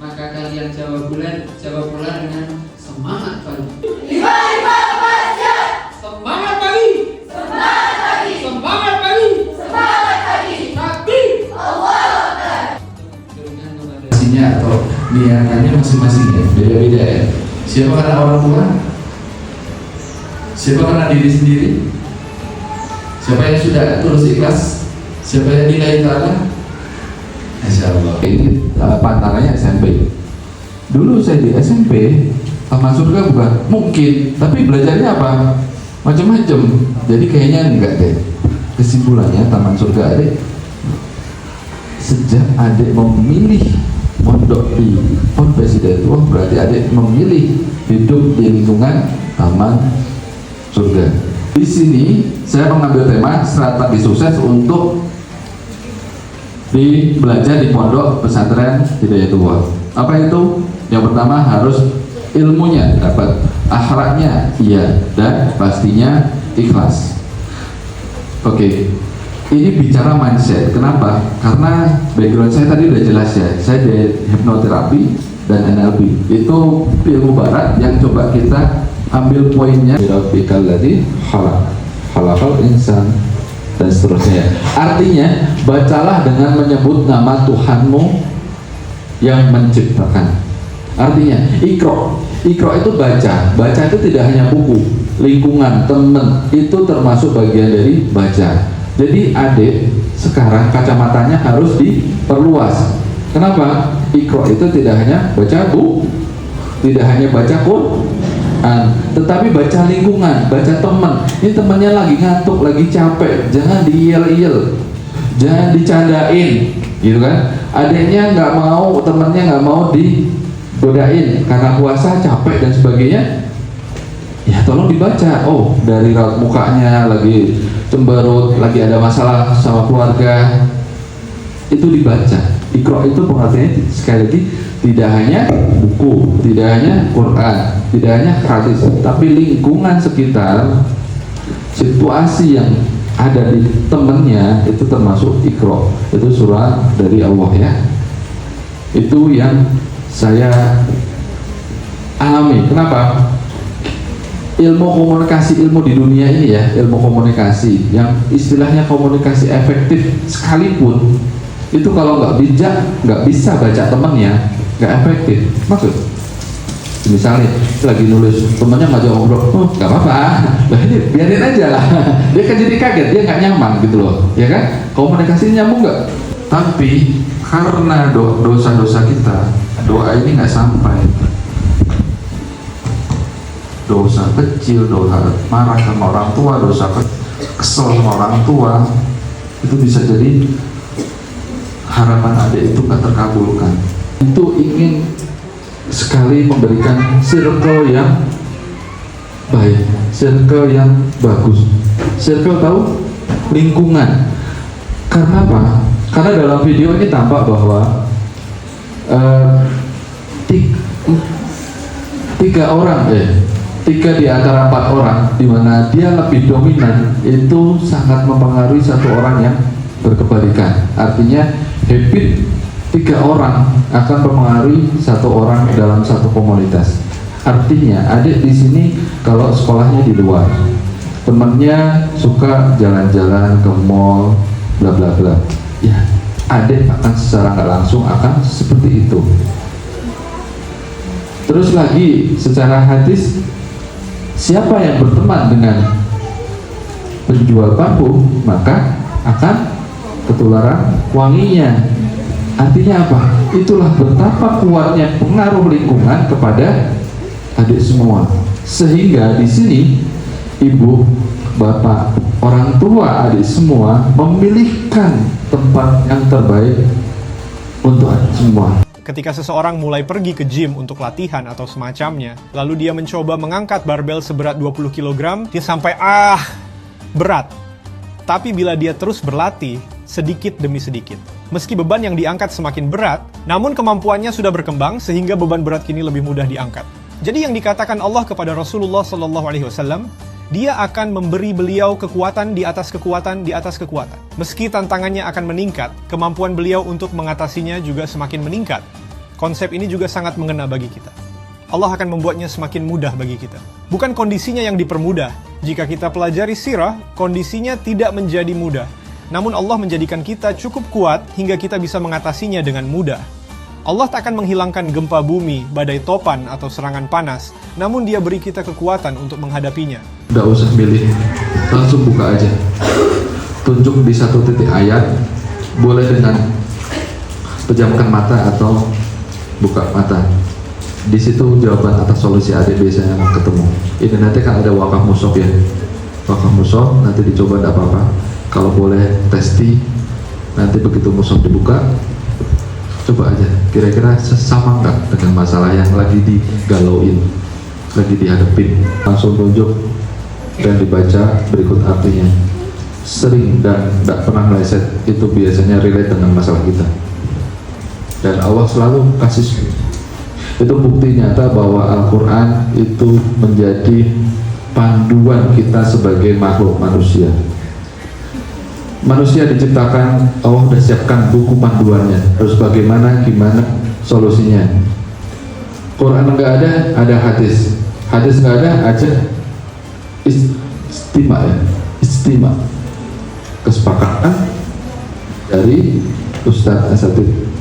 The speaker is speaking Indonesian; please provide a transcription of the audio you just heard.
Maka kalian jawab pula dengan semangat pagi. Lima masjid. Semangat pagi. Semangat pagi. Semangat pagi. Semangat pagi. Takbir. Allahu Akbar. Pastinya atau niatannya masing-masing ya, beda-beda ya. Siapa karena orang tua? Siapa karena diri sendiri? Siapa yang sudah tulus ikhlas? Siapa yang nilai ta'ala? Masya Allah. Ini pantangannya SMP. Dulu saya di SMP, taman surga bukan mungkin, tapi belajarnya apa? Macam-macam. Jadi kayaknya enggak deh. Kesimpulannya taman surga adik, sejak adik memilih mondok di Ponpes Hidayatullah, berarti adik memilih hidup di lingkungan taman surga. Di sini saya mengambil tema strategi sukses untuk belajar di pondok pesantren Hidayatullah. Apa itu? Yang pertama harus ilmunya dapat, akhlaknya iya, dan pastinya ikhlas. Oke, ini bicara mindset. Kenapa? Karena background saya tadi udah jelas ya. Saya di hipnoterapi dan NLP. Itu ilmu barat yang coba kita ambil poinnya. Rabbikal ladzi khalaqal insan dan seterusnya. Artinya, bacalah dengan menyebut nama Tuhanmu yang menciptakan. Artinya, ikro itu baca. Baca itu tidak hanya buku, lingkungan, teman, itu termasuk bagian dari baca. Jadi adik sekarang kacamatanya harus diperluas. Kenapa? Ikro itu tidak hanya baca buku, tidak hanya baca Quran, tetapi baca lingkungan, baca teman. Ini temannya lagi ngantuk, lagi capek, jangan diiyel-iyel, jangan dicandain, gitu kan? Adiknya nggak mau, temannya nggak mau digodain karena puasa, capek dan sebagainya. Ya tolong dibaca. Oh, dari raut mukanya lagi cemberut, lagi ada masalah sama keluarga, itu dibaca. Ikro itu pengertiannya sekali lagi tidak hanya buku, tidak hanya Quran, tidak hanya hadis, tapi lingkungan sekitar, situasi yang ada di temannya itu termasuk ikro. Itu surah dari Allah ya. Itu yang saya alami. Kenapa? Ilmu komunikasi, ilmu di dunia ini ya, ilmu komunikasi yang istilahnya komunikasi efektif sekalipun, itu kalau nggak bijak, nggak bisa baca temannya, nggak efektif. Maksud misalnya lagi nulis, temannya ngajak ngobrol, oh nggak apa-apa, nah ini biarin aja lah. Dia kan jadi kaget, dia nggak nyaman gitu loh, ya kan? Komunikasi nyambung nggak? Tapi karena dosa-dosa kita, doa ini nggak sampai. Dosa kecil, dosa marah sama orang tua, dosa kesel sama orang tua, itu bisa jadi harapan adik itu nggak terkabulkan. Itu ingin sekali memberikan circle yang baik, circle yang bagus. Circle tahu? Lingkungan. Karena apa? Karena dalam video ini tampak bahwa tiga di antara 4 orang, di mana dia lebih dominan, itu sangat mempengaruhi satu orang yang berkebalikan. Artinya habit 3 orang akan mempengaruhi satu orang dalam satu komunitas. Artinya adik di sini kalau sekolahnya di luar, temannya suka jalan-jalan ke mall, bla bla bla, ya adik akan secara nggak langsung akan seperti itu. Terus lagi secara hadis, siapa yang berteman dengan penjual parfum maka akan ketularan wanginya. Artinya apa? Itulah betapa kuatnya pengaruh lingkungan kepada adik semua. Sehingga di sini ibu, bapak, orang tua adik semua memilihkan tempat yang terbaik untuk adik semua. Ketika seseorang mulai pergi ke gym untuk latihan atau semacamnya, lalu dia mencoba mengangkat barbel seberat 20 kg, dia sampai berat. Tapi bila dia terus berlatih, sedikit demi sedikit, meski beban yang diangkat semakin berat, namun kemampuannya sudah berkembang sehingga beban berat kini lebih mudah diangkat. Jadi yang dikatakan Allah kepada Rasulullah SAW, Dia akan memberi beliau kekuatan di atas kekuatan di atas kekuatan. Meski tantangannya akan meningkat, kemampuan beliau untuk mengatasinya juga semakin meningkat. Konsep ini juga sangat mengena bagi kita. Allah akan membuatnya semakin mudah bagi kita. Bukan kondisinya yang dipermudah. Jika kita pelajari sirah, kondisinya tidak menjadi mudah. Namun Allah menjadikan kita cukup kuat hingga kita bisa mengatasinya dengan mudah. Allah tak akan menghilangkan gempa bumi, badai topan, atau serangan panas, namun Dia beri kita kekuatan untuk menghadapinya. Nggak usah milih, langsung buka aja. Tunjuk di satu titik ayat, boleh dengan pejamkan mata atau buka mata. Di situ jawaban atas solusi adik biasanya akan ketemu. Ini nanti kan ada wakaf mushaf ya. Wakaf mushaf nanti dicoba tidak apa-apa. Kalau boleh testi, nanti begitu mushaf dibuka, coba aja, kira-kira sama nggak dengan masalah yang lagi digalauin, lagi dihadapin. Langsung tunjuk dan dibaca berikut artinya. Sering dan tidak pernah meleset, itu biasanya relate dengan masalah kita. Dan Allah selalu kasih. Itu bukti nyata bahwa Al-Quran itu menjadi panduan kita sebagai makhluk manusia. Manusia diciptakan, Allah sudah siapkan buku panduannya. Terus gimana solusinya. Quran nggak ada hadis. Hadis nggak ada, aja istimewa. Kesepakatan dari Ustadz Asatid